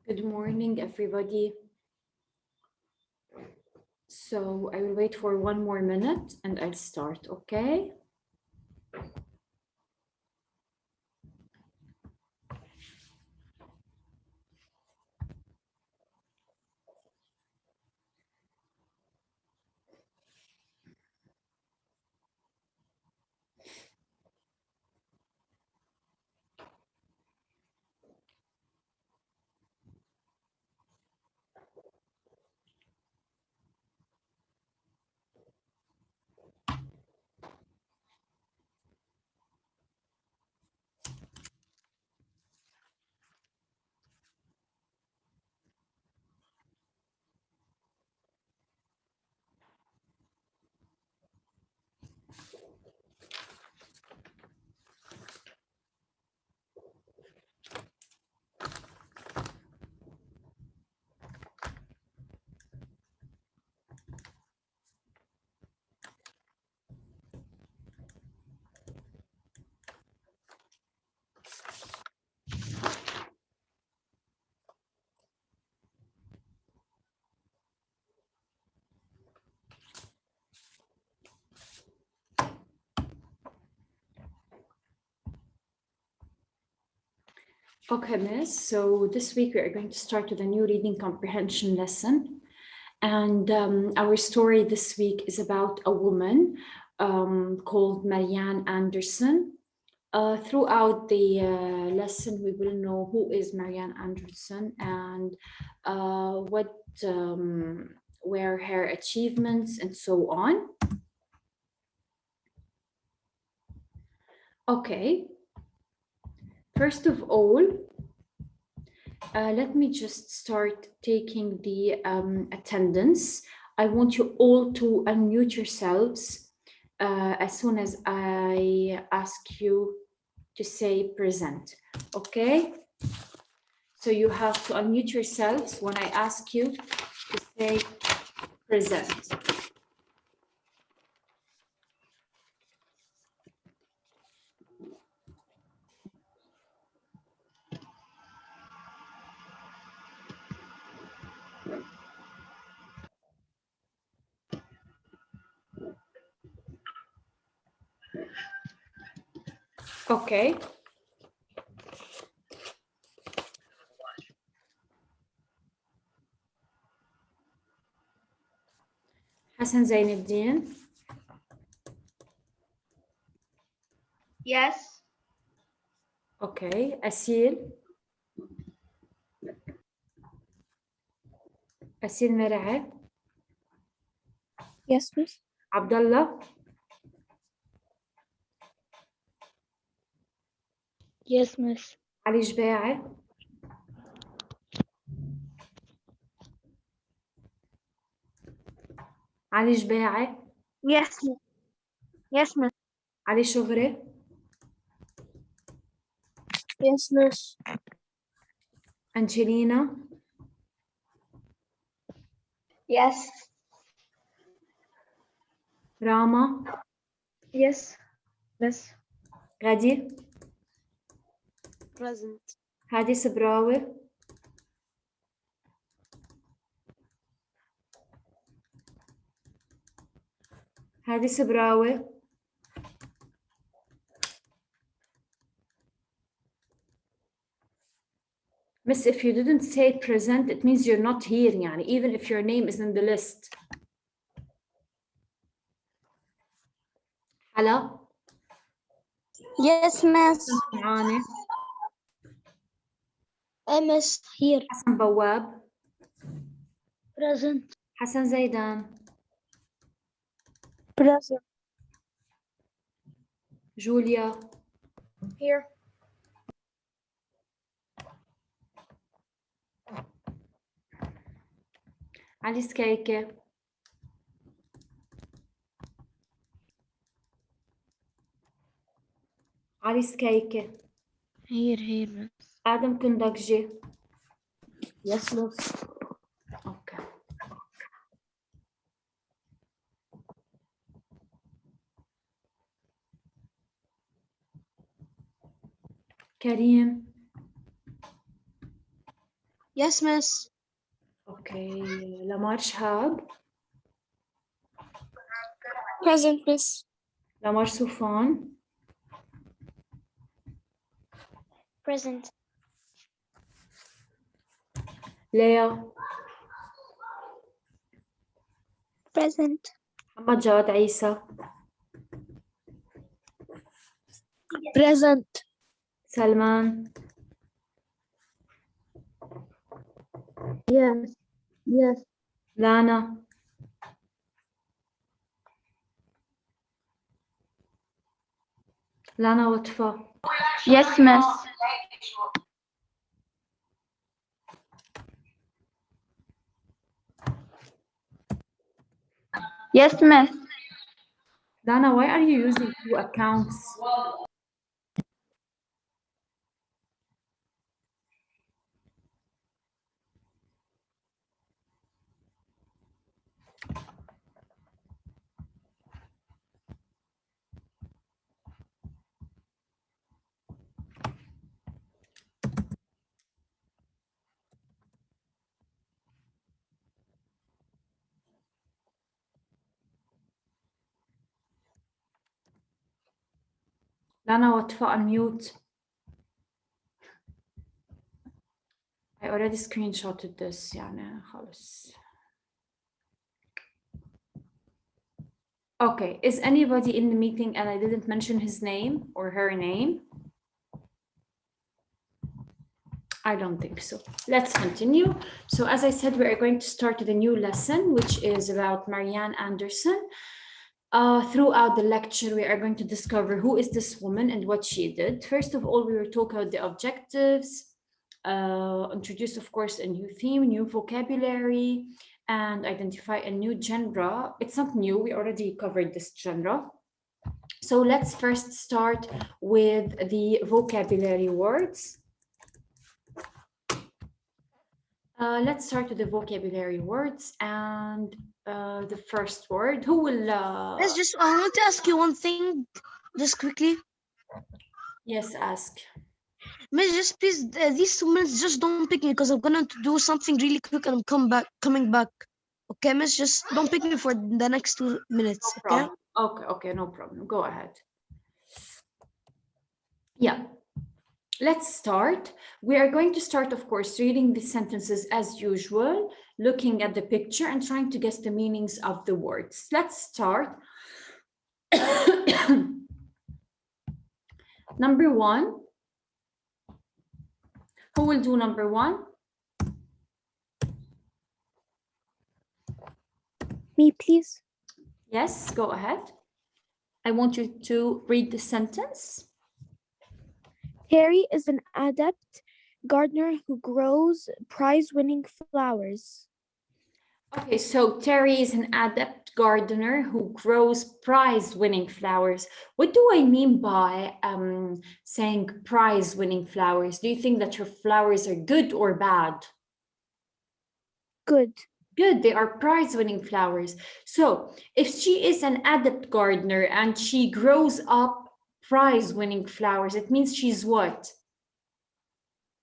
Good morning, everybody. So I will wait for one more minute and I'll start, okay? Okay, Miss. So this week we are going to start with a new reading comprehension lesson. And our story this week is about a woman called Marianne Anderson. Throughout the lesson, we will know who is Marianne Anderson and what were her achievements and so on. Okay. First of all, let me just start taking the attendance. I want you all to unmute yourselves as soon as I ask you to say present, okay? So you have to unmute yourselves when I ask you to say present. Okay. Hassan Zainuddin. Yes. Okay. Asil. Asil Mer'e. Yes, miss. Abdullah. Yes, miss. Ali Jba'i. Ali Jba'i. Yes. Yes, miss. Ali Shoghri. Yes, miss. Angelina. Yes. Rama. Yes, miss. Gadi. Present. Hadi Sabrawi. Hadi Sabrawi. Miss, if you didn't say present, it means you're not here, yani, even if your name is in the list. Hala. Yes, miss. معانا. MS here. حسن بواب. Present. حسن زيدان. Present. جوليا. Here. علي سكيكة. علي سكيكة. Here, miss. آدم كندكجي. Yes, miss. Okay. كريم. Yes, miss. Okay, Lamar Shahab, Present, miss. Lamar Sufan, Present. Leah, Present. Muhammad Jawad Isa, Present. Salman, Yes. Yes. Lana, Lana Watfa, Yes, miss. Yes, miss. Lana, why are you using two accounts? Lana Watfa, unmute. I already screenshotted this, يعني خلاص. Okay, is anybody in the meeting and I didn't mention his name or her name? I don't think so. Let's continue. So as I said, we are going to start with a new lesson, which is about Marianne Anderson. Throughout the lecture, we are going to discover who is this woman and what she did. First of all, we will talk about the objectives, introduce, of course, a new theme, new vocabulary, and identify a new genre. It's not new, we already covered this genre. So let's first start with the vocabulary words. Let's start with the vocabulary words and the first word. Who will? I want to ask you one thing, just quickly. Yes, ask. Miss, just please, these 2 minutes, just don't pick me because I'm gonna do something really quick and I'm coming back. Okay, miss, just don't pick me for the next 2 minutes. No Okay. problem. Okay, no problem. Go ahead. Yeah. Let's start. We are going to start, of course, reading the sentences as usual, looking at the picture and trying to guess the meanings of the words. Let's start. Number one. Who will do number one? Me, please. Yes, go ahead. I want you to read the sentence. Terry is an adept gardener who grows prize-winning flowers. Okay, so Terry is an adept gardener who grows prize-winning flowers. What do I mean by saying prize-winning flowers? Do you think that your flowers are good or bad? Good. Good, they are prize-winning flowers. So if she is an adept gardener and she grows up prize-winning flowers, it means she's what?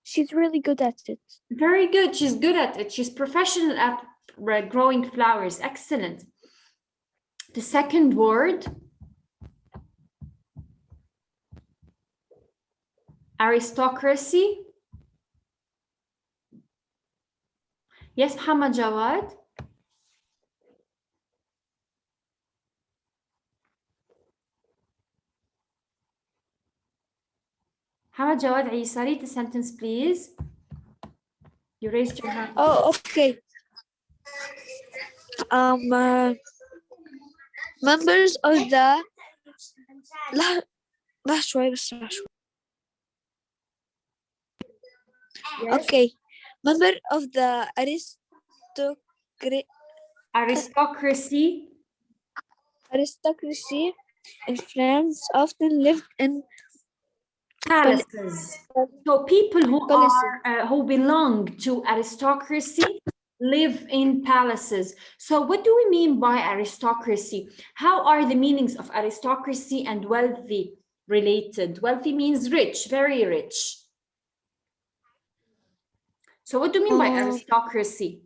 She's really good at it. Very good, she's good at it. She's professional at growing flowers. Excellent. The second word, aristocracy. Yes, Muhammad Jawad. Muhammad Jawad Isa, read the sentence, please. You raised your hand. Oh, okay. Members of the Yes. Okay. Member of the aristocracy in France often lived in Palaces. So people who Palaces. are who belong to aristocracy live in palaces. So what do we mean by aristocracy? How are the meanings of aristocracy and wealthy related? Wealthy means rich, very rich. So what do you mean by Um, aristocracy?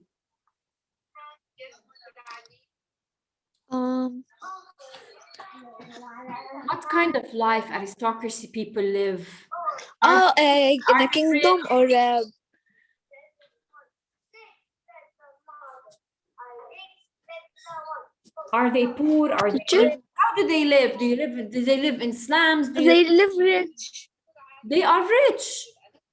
What kind of life aristocracy people live? Are, in are a they kingdom rich? or Are they poor? Are they teacher? rich? How do they live? Do they live in slums? They live rich. They are rich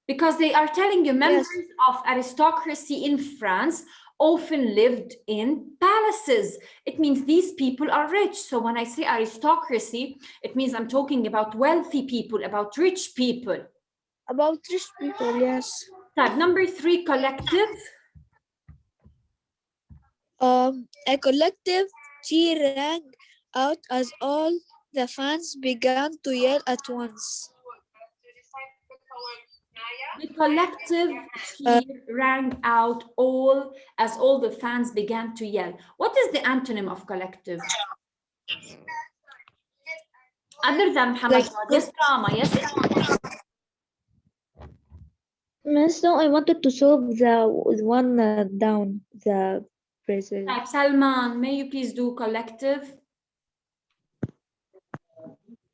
because they are telling you members Yes. of aristocracy in France often lived in palaces. It means these people are rich. So when I say aristocracy, it means I'm talking about wealthy people, about rich people. About rich people, yes. Type number 3, collective. A collective cheer rang out as all the fans began to yell at once. The collective cheer rang out as all the fans began to yell. What is the antonym of collective? Other than Muhammad, yes, Rama, yes. Miss, no, I wanted to solve the one down, the phrases. Type Salman, may you please do collective?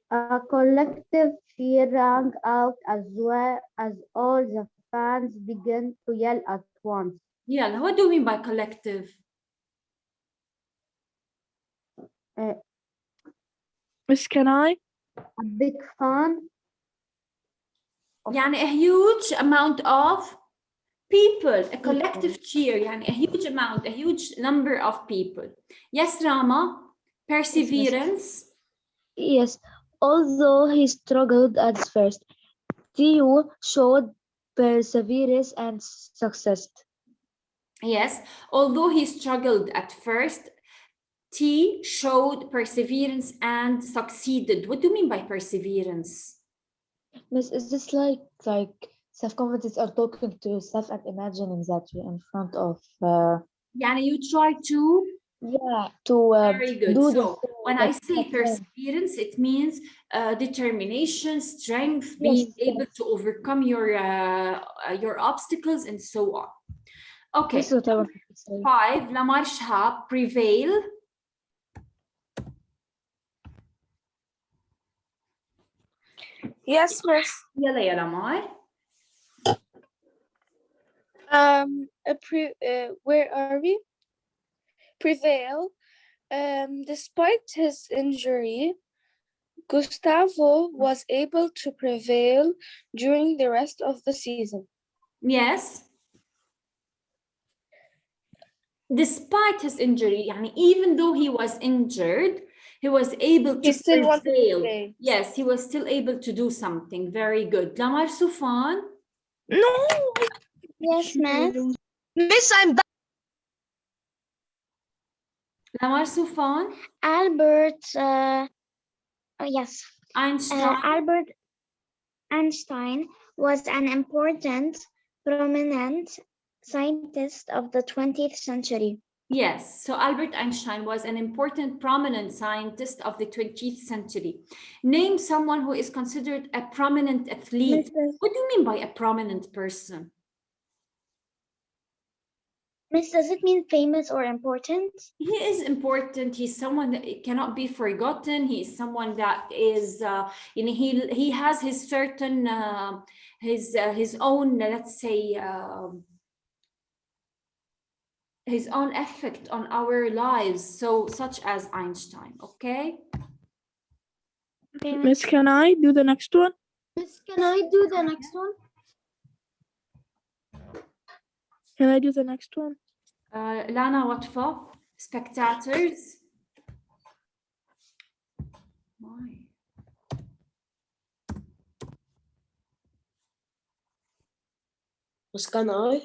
A collective cheer rang out as well as all the fans began to yell at once. Yeah, what do you mean by collective? Miss, can I? A big fan. يعني a huge amount of people, a collective cheer, يعني a huge amount, a huge number of people. Yes, Rama, perseverance. Yes, although he struggled at first, Theo showed perseverance and success. Yes, although he struggled at first, T showed perseverance and succeeded. What do you mean by perseverance? Miss, is this like self-confidence or talking to yourself and imagining that you're in front of يعني you try to. yeah, to Very good. do the So when I say perseverance, it means determination, strength, being able to overcome your obstacles, and so on. Okay. This is what I wanted to say. 5, Lamar Shahab, prevail. Yes, miss. يلا يا لمار. Where are we? Prevail. Despite his injury, Gustavo was able to prevail during the rest of the season. Yes. Despite his injury, يعني even though he was injured, he was able to He still wanted to prevail. play. Yes, he was still able to do something. Very good. Lamar Sufan. No. Yes, ma'am. Miss, I'm back. Lamar Sufan. Albert, yes, Einstein. Albert Einstein was an important, prominent scientist of the 20th century. Yes, so Albert Einstein was an important, prominent scientist of the 20th century. Name someone who is considered a prominent athlete. What do you mean by a prominent person? Miss, does it mean famous or important? He is important. He's someone that cannot be forgotten. He is someone that is, he has his certain, his own, let's say, his own effect on our lives. So such as Einstein, okay? Okay, Miss, can I do the next one? Miss, can I do the next one? Can I do the next one? Lana Watfa, spectators. Why? Miss, can I?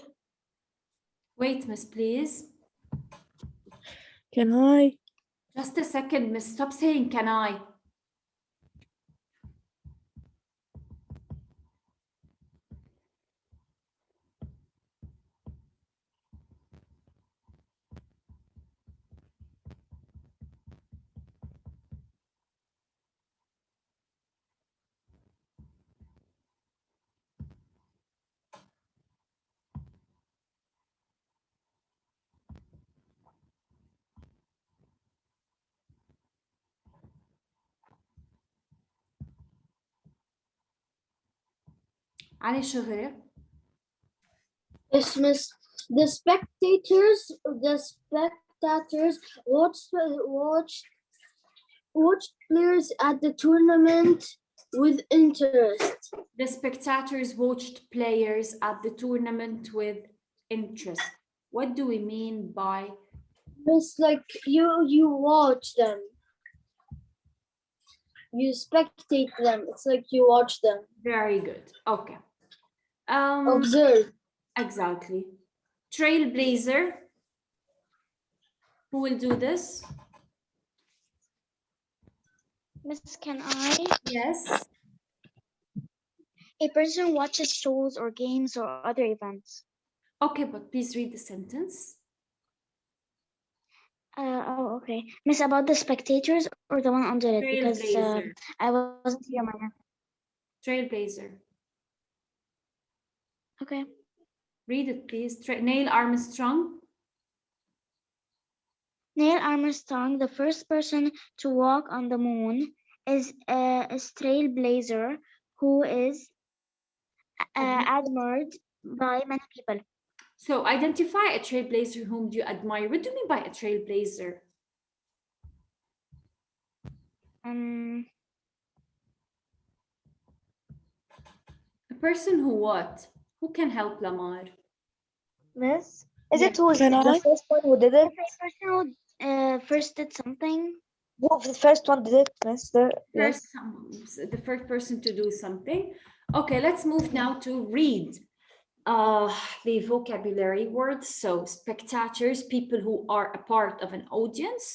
Wait, miss, please. Can I? Just a second, miss. Stop saying, can I? علي شو غير؟ Yes, miss. The spectators watched players at the tournament with interest. The spectators watched players at the tournament with interest. What do we mean by It's like you watch them. You spectate them. It's like you watch them. very good? Okay. Observe. Exactly. Trailblazer. Who will do this? Miss, can I? Yes. A person watches shows or games or other events. Okay, but please read the sentence. Oh, okay. Miss, about the spectators or the one under it? Because Trailblazer. I wasn't here, Maya. Trailblazer. Okay. Read it, please. Neil Armstrong. Neil Armstrong, the first person to walk on the moon, is a trailblazer who is admired by many people. So identify a trailblazer whom do you admire. What do you mean by a trailblazer? A person who what? Who can help Lamar? Miss, is Yeah. it who's Can I? the first one who did it? The person who first did something. Who the first one did it, Miss? Yes. The first person to do something. Okay, let's move now to read the vocabulary words. So spectators, people who are a part of an audience.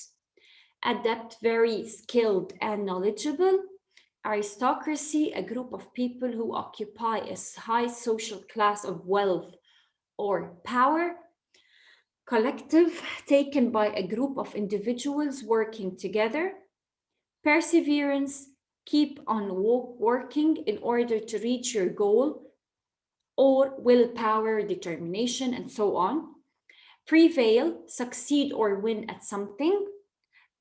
Adept, very skilled and knowledgeable. Aristocracy, a group of people who occupy a high social class of wealth or power. Collective, taken by a group of individuals working together. Perseverance, keep on working in order to reach your goal, or willpower, determination, and so on. Prevail, succeed or win at something.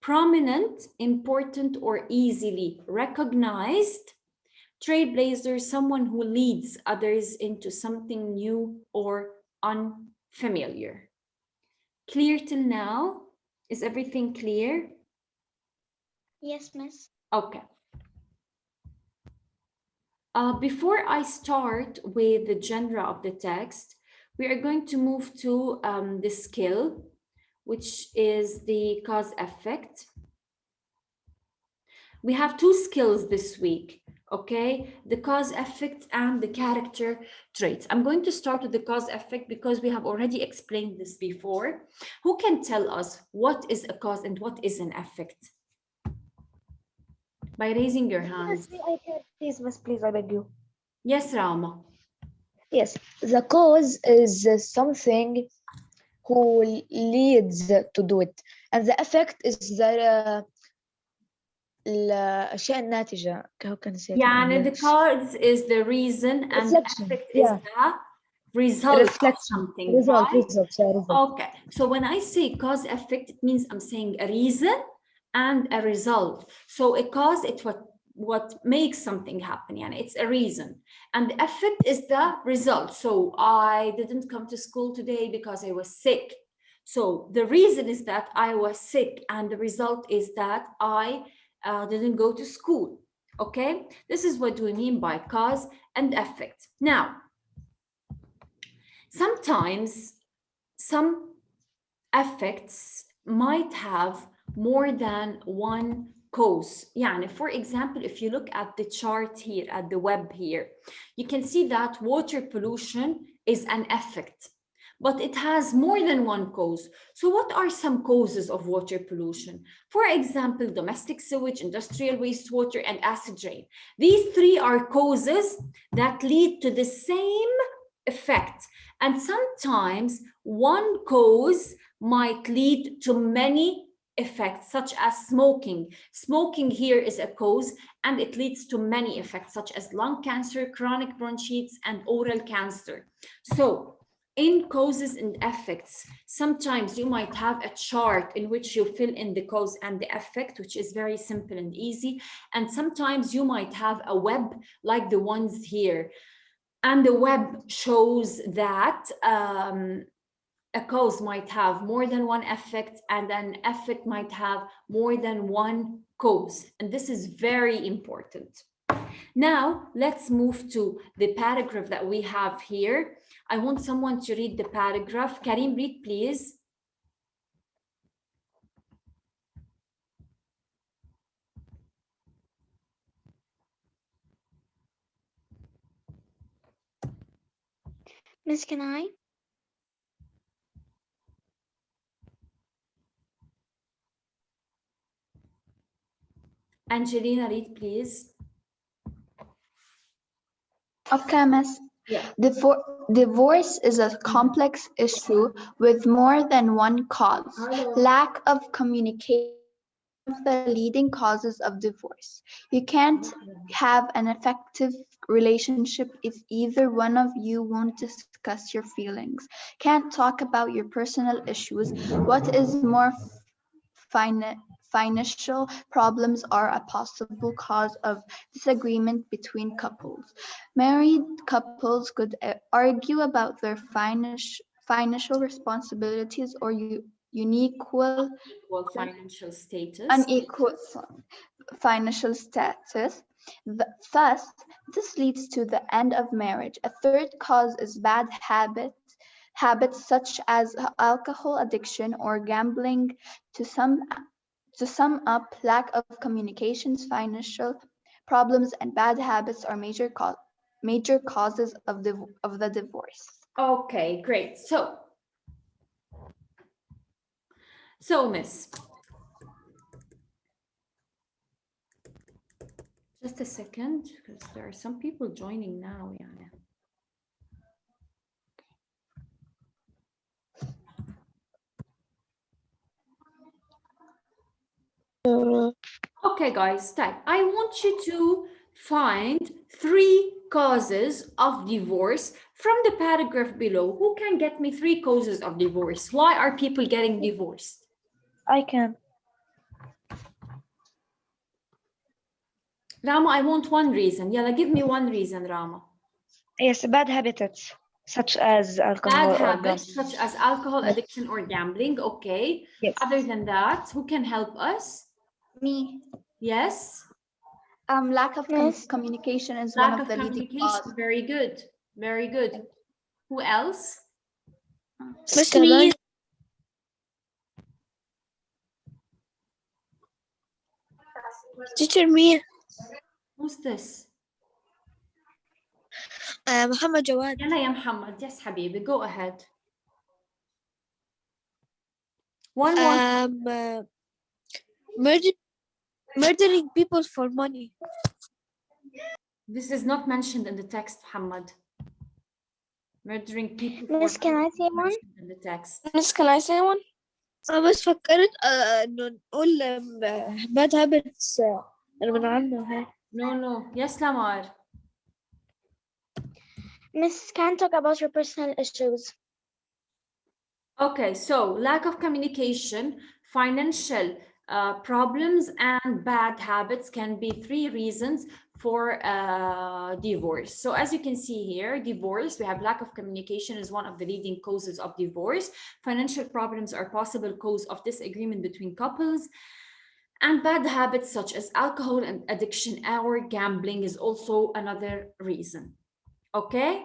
Prominent, important or easily recognized. Trailblazer, someone who leads others into something new or unfamiliar. Clear till now? Is everything clear? Yes, Miss. Okay. Before I start with the genre of the text, we are going to move to the skill, which is the cause effect. We have two skills this week, okay? The cause effect and the character traits. I'm going to start with the cause effect because we have already explained this before. Who can tell us what is a cause and what is an effect? By raising your hand. Please, Miss, please, I beg you. Yes, Rama. Yes, the cause is something who leads to do it, and the effect is the الأشياء الناتجة. How can I say it in يعني the English? cause is the reason and the Reflection, effect yeah. is the result of something, right? Result. Okay, so when I say cause effect, it means I'm saying a reason and a result. So a cause, it's what makes something happen, yani it's a reason. And the effect is the result. So I didn't come to school today because I was sick. So the reason is that I was sick, and the result is that I didn't go to school. Okay, this is what we mean by cause and effect. Now, sometimes some effects might have more than one cause. Yani, for example, if you look at the chart here, at the web here, you can see that water pollution is an effect, but it has more than one cause. So what are some causes of water pollution? For example, domestic sewage, industrial wastewater, and acid rain. These three are causes that lead to the same effect. And sometimes one cause might lead to many effects, such as smoking. Smoking here is a cause, and it leads to many effects, such as lung cancer, chronic bronchitis, and oral cancer. So in causes and effects, sometimes you might have a chart in which you fill in the cause and the effect, which is very simple and easy. And sometimes you might have a web like the ones here. And the web shows that a cause might have more than one effect, and an effect might have more than one cause. And this is very important. Now, let's move to the paragraph that we have here. I want someone to read the paragraph. Karim, read, please. Miss, can I? Angelina, read, please. Okay, Miss. Yeah. Divorce is a complex issue with more than one cause. Lack of communication is one of the leading causes of divorce. You can't have an effective relationship if either one of you won't discuss your feelings, can't talk about your personal issues. What is more, financial problems are a possible cause of disagreement between couples. Married couples could argue about their financial responsibilities or unequal financial status. Thus, this leads to the end of marriage. A third cause is bad habits such as alcohol addiction or gambling. To sum up, lack of communications, financial problems, and bad habits are major causes of the divorce. Okay, great. So Miss, just a second, because there are some people joining now. Yeah. Okay, guys, I want you to find 3 causes of divorce from the paragraph below. Who can get me 3 causes of divorce? Why are people getting divorced? I can. Rama, I want one reason. Yalla, give me one reason, Rama. Yes, bad habits such as alcohol. Bad habits such as alcohol addiction or gambling. Okay. Yes. Other than that, who can help us? Me. Yes. Lack of communication is one of the leading causes. Very good. Very good. Who else? Miss me. Teacher me. Who's this? Muhammad Jawad. Yalla ya Muhammad. Yes, Habibi. Go ahead. One more. Murdering people for money. This is not mentioned in the text, Muhammad. Murdering people. Miss, can I say one? In the text. Miss, can I say one? بس فكرت إنه نقول bad habits اللي بنعملها. No. Yes, Lamar. Miss, can talk about your personal issues. Okay, so lack of communication, financial problems, and bad habits can be 3 reasons for divorce. So as you can see here, divorce, we have lack of communication is one of the leading causes of divorce. Financial problems are possible cause of disagreement between couples. And bad habits such as alcohol and addiction or gambling is also another reason. Okay?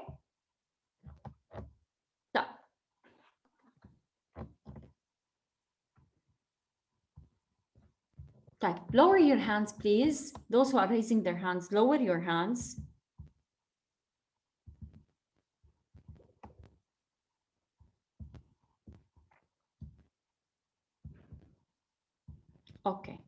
Lower your hands, please. Those who are raising their hands, lower your hands. Okay.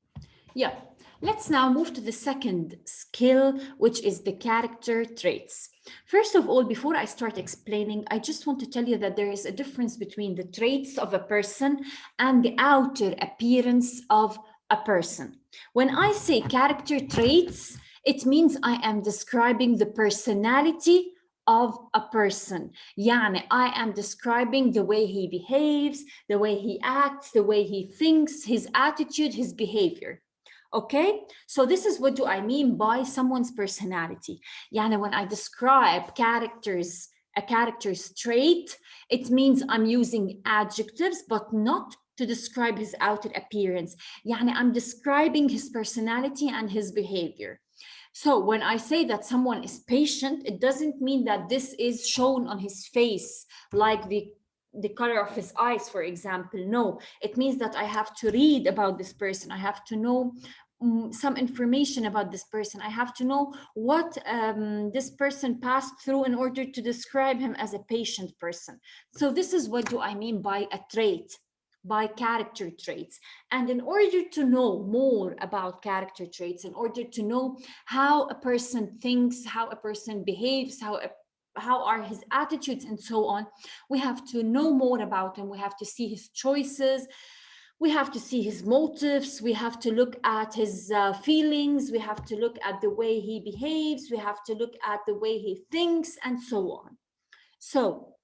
Yeah. Let's now move to the second skill, which is the character traits. First of all, before I start explaining, I just want to tell you that there is a difference between the traits of a person and the outer appearance of a person. When I say character traits, it means I am describing the personality of a person. Yani, I am describing the way he behaves, the way he acts, the way he thinks, his attitude, his behavior. Okay, so this is what do I mean by someone's personality. Yani when I describe a character's trait, it means I'm using adjectives, but not to describe his outer appearance. Yani I'm describing his personality and his behavior. So when I say that someone is patient, it doesn't mean that this is shown on his face, like the color of his eyes, for example. No, it means that I have to read about this person. I have to know some information about this person. I have to know what this person passed through in order to describe him as a patient person. So this is what do I mean by a trait, by character traits. And in order to know more about character traits, in order to know how a person thinks, how a person behaves, how are his attitudes and so on, we have to know more about him. We have to see his choices, we have to see his motives, we have to look at his feelings, we have to look at the way he behaves, we have to look at the way he thinks, and so on. So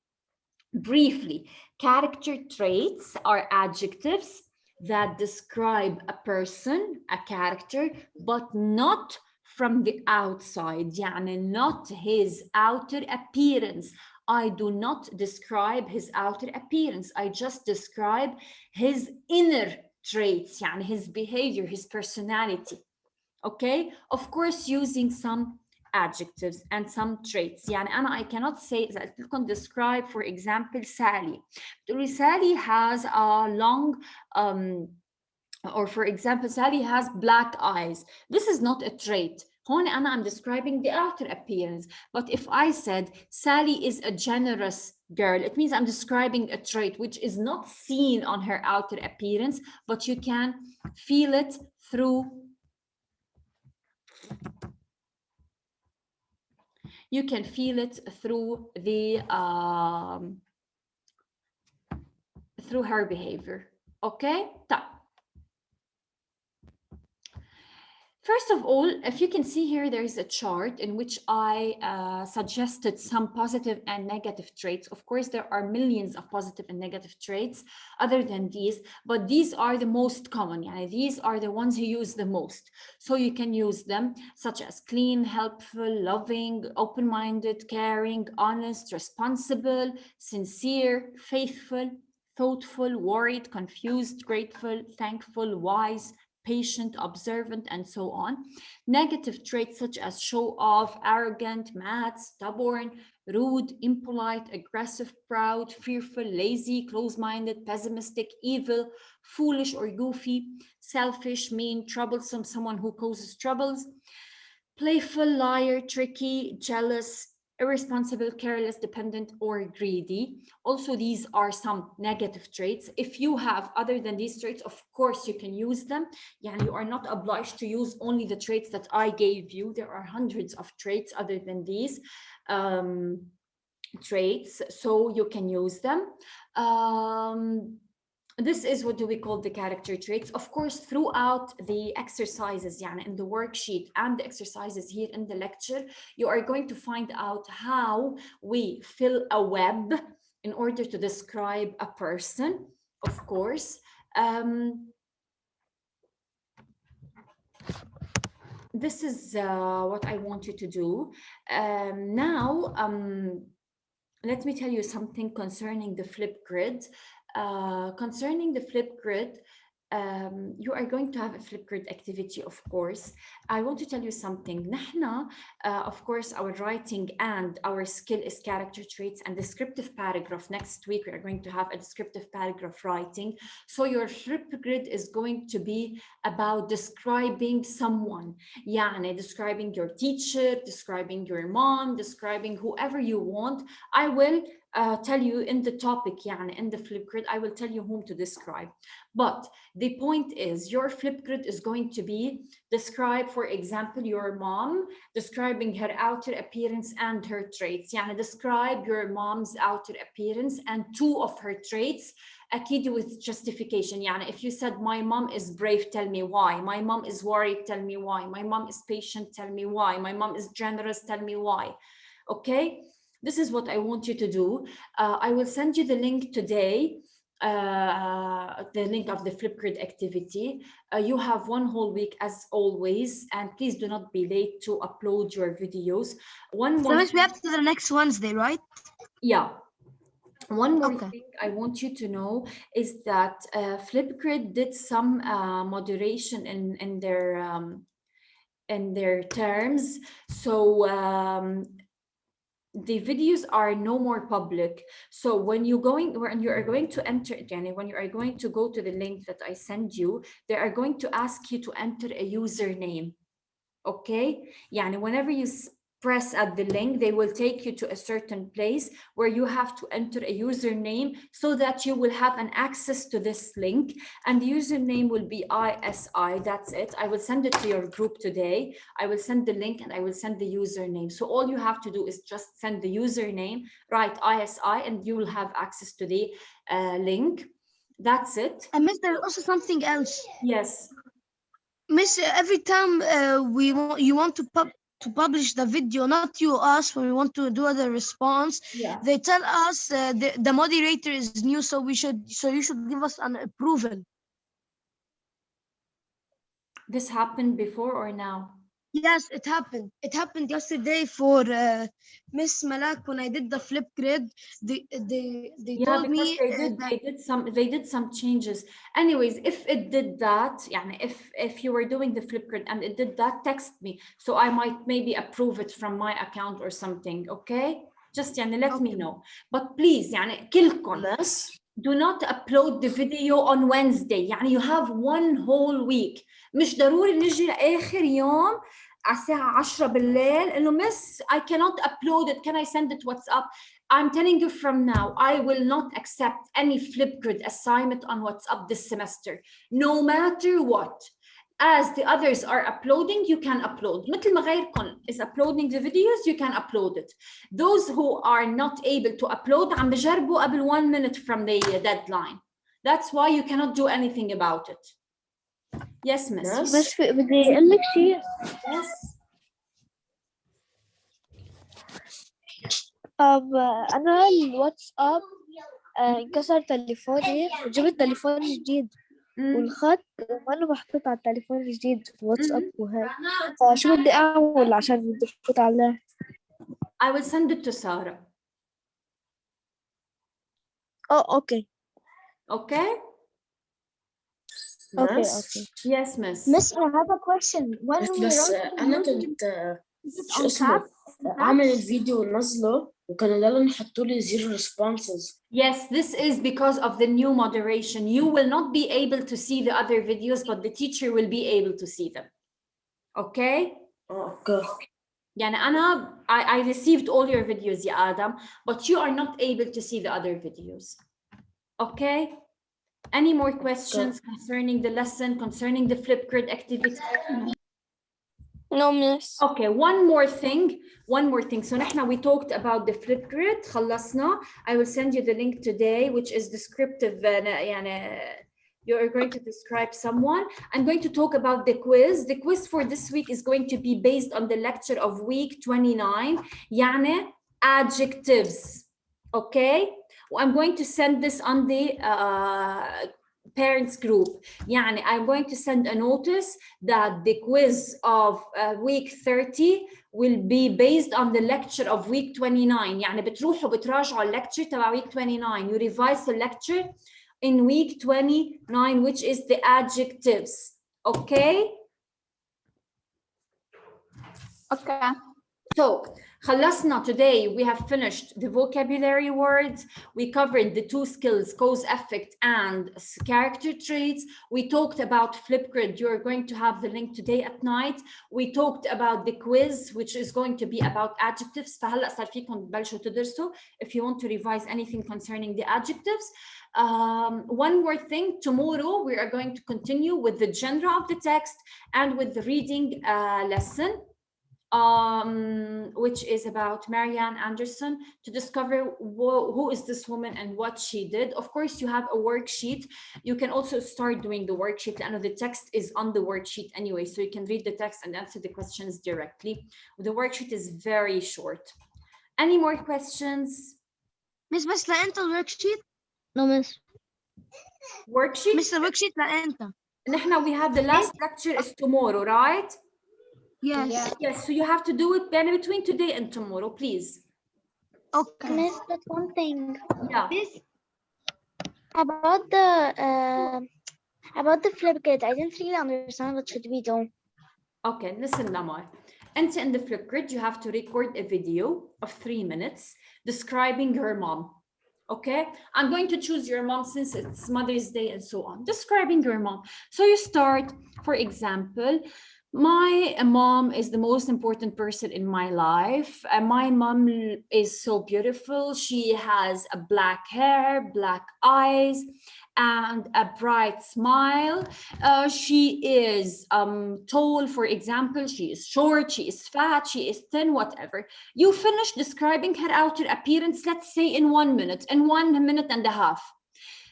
briefly, character traits are adjectives that describe a person, a character, but not from the outside, يعني not his outer appearance. I do not describe his outer appearance. I just describe his inner traits, يعني his behavior, his personality. Okay, of course, using some adjectives and some traits. يعني I cannot say that you can describe, for example, Sally. Sally has a long or for example, Sally has black eyes. This is not a trait. I'm describing the outer appearance. But if I said Sally is a generous girl, it means I'm describing a trait which is not seen on her outer appearance, but you can feel it through the through her behavior. Okay, first of all, if you can see here, there is a chart in which I suggested some positive and negative traits. Of course, there are millions of positive and negative traits other than these, but these are the most common. These are the ones you use the most. So you can use them, such as clean, helpful, loving, open-minded, caring, honest, responsible, sincere, faithful, thoughtful, worried, confused, grateful, thankful, wise, patient, observant, and so on. Negative traits such as show off, arrogant, mad, stubborn, rude, impolite, aggressive, proud, fearful, lazy, close-minded, pessimistic, evil, foolish or goofy, selfish, mean, troublesome, someone who causes troubles, playful, liar, tricky, jealous, irresponsible, careless, dependent, or greedy. Also, these are some negative traits. If you have other than these traits, of course, you can use them. You are not obliged to use only the traits that I gave you. There are hundreds of traits other than these traits, so you can use them. This is what do we call the character traits. Of course, throughout the exercises, in the worksheet and the exercises here in the lecture, you are going to find out how we fill a web in order to describe a person, of course. This is what I want you to do. Now, let me tell you something concerning the Flipgrid. Concerning the Flipgrid, you are going to have a Flipgrid activity, of course. I want to tell you something. نحن, of course, our writing and our skill is character traits and descriptive paragraph. Next week, we are going to have a descriptive paragraph writing. So your Flipgrid is going to be about describing someone. Describing your teacher, describing your mom, describing whoever you want. I will tell you in the topic, in the Flipgrid, I will tell you whom to describe. But the point is, your Flipgrid is going to be describe, for example, your mom, describing her outer appearance and her traits. Describe your mom's outer appearance and two of her traits, أكيد with justification. If you said, my mom is brave, tell me why. My mom is worried, tell me why. My mom is patient, tell me why. My mom is generous, tell me why. Okay? This is what I want you to do. I will send you the link today the link of the Flipgrid activity. You have one whole week as always, and please do not be late to upload your videos. One So more miss, we have to do the next Wednesday, right? yeah. One more Okay. thing I want you to know is that Flipgrid did some moderation in their terms. So the videos are no more public. So when you are going to enter, Jenny, when you are going to go to the link that I send you, they are going to ask you to enter a username. Okay? Yani whenever you press at the link, they will take you to a certain place where you have to enter a username so that you will have an access to this link, and the username will be ISI. That's it. I will send it to your group today. I will send the link and I will send the username. So all you have to do is just send the username, write ISI, and you will have access to the link. That's it. And miss, there's also something else. Yes. Miss, every time you want to publish the video, not you, us, when we want to do the response, Yeah. they tell us the moderator is new, so you should give us an approval. This happened before or now? Yes, it happened. It happened yesterday for Miss Malak when I did the Flipgrid. They Yeah, told because me they did some changes. Anyways, if it did that, يعني if you were doing the Flipgrid and it did that, text me so I might maybe approve it from my account or something. Okay, just يعني let me know. But please يعني كلكم do not upload the video on Wednesday. يعني you have one whole week. مش ضروري نجي لآخر يوم على الساعة 10 بالليل إنه miss I cannot upload it. Can I send it WhatsApp? I'm telling you from now, I will not accept any Flipgrid assignment on WhatsApp this semester, no matter what. As the others are uploading, you can upload. مثل ما غيركم is uploading the videos, you can upload it. Those who are not able to upload, عم بجربوا قبل 1 minute from the deadline. That's why you cannot do anything about it. Yes, miss. بس بدي أقول لك شيء. Yes. أنا الواتساب انكسر تليفوني وجبت تليفون جديد والخط ما محطوط على التليفون الجديد الواتساب وهيك، فشو بدي أعمل عشان بدي أفوت عليه؟ I will send it to Sarah. أوكي. Okay? Okay. Yes, miss. Miss, I have a question. When we بس wrote انا كنت شو اسمه اعمل الفيديو ونزله وكان يلا نحطوا لي 0 responses. Yes, this is because of the new moderation. You will not be able to see the other videos, but the teacher will be able to see them. Okay? اوكي. يعني I received all your videos, يا Adam, but you are not able to see the other videos. Okay? Any more questions concerning the lesson, concerning the Flipgrid activity? No, miss. Okay, one more thing. So now we talked about the Flipgrid. خلصنا. I will send you the link today, which is descriptive. You are going to describe someone. I'm going to talk about the quiz. The quiz for this week is going to be based on the lecture of week 29. يعني adjectives. Okay? I'm going to send this on the parents group. يعني I'm going to send a notice that the quiz of week 30 will be based on the lecture of week 29. يعني بتروحوا بتراجعوا lecture تبع week 29. You revise the lecture in week 29, which is the adjectives. Okay? Okay. So, خلصنا today. We have finished the vocabulary words. We covered the 2 skills, cause, effect, and character traits. We talked about Flipgrid. You're going to have the link today at night. We talked about the quiz, which is going to be about adjectives. فهلا صار فيكم تبلشوا تدرسوا if you want to revise anything concerning the adjectives. One more thing, tomorrow we are going to continue with the genre of the text and with the reading lesson. Which is about Marianne Anderson, to discover who is this woman and what she did. Of course, you have a worksheet. You can also start doing the worksheet. I know the text is on the worksheet anyway, so you can read the text and answer the questions directly. The worksheet is very short. Any more questions? Miss بس لا أنت الworksheet. No, miss. Worksheet. Mr. Worksheet لأنت. نحن we have the last lecture is tomorrow, right? Yes. Yeah. Yes, so you have to do it between today and tomorrow, please. Okay. Miss, but one thing. Yeah. Miss, about the Flipgrid, I didn't really understand what should we do. Okay, listen, Lamar. And in the Flipgrid, you have to record a video of 3 minutes describing your mom. Okay, I'm going to choose your mom since it's Mother's Day and so on. Describing your mom. So you start, for example, my mom is the most important person in my life. My mom is so beautiful. She has a black hair, black eyes, and a bright smile. She is tall, for example. She is short, she is fat, she is thin, whatever. You finish describing her outer appearance, let's say in 1 minute, in 1 minute and a half.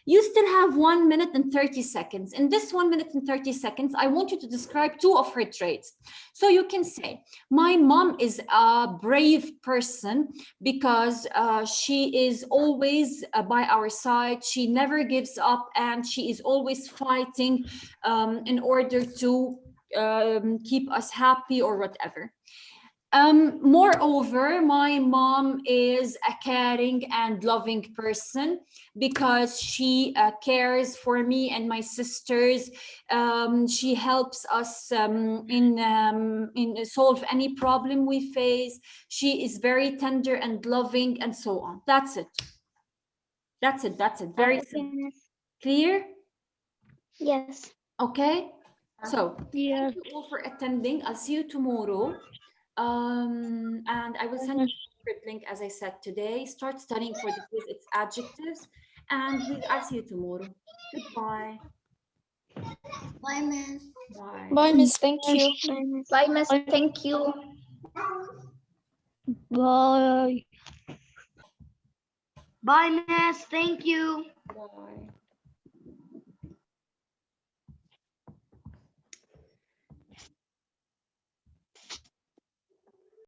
You still have 1 minute and 30 seconds. In this 1 minute and 30 seconds, I want you to describe 2 of her traits. So you can say, my mom is a brave person because she is always by our side. She never gives up and she is always fighting in order to keep us happy or whatever. Moreover, my mom is a caring and loving person because she cares for me and my sisters. She helps us in solve any problem we face. She is very tender and loving and so on. That's it. That's it. That's it. Very simple. Yes. Clear? Yes. Okay. So Yeah. thank you all for attending. I'll see you tomorrow. And I will send you the link as I said today. Start studying for the quiz. It's adjectives. And I'll see you tomorrow. Goodbye. Bye, Miss. Bye. Bye, Miss. Thank you. Bye, Miss. Bye, Miss. Thank you. Bye. Bye, Miss. Thank you. Bye.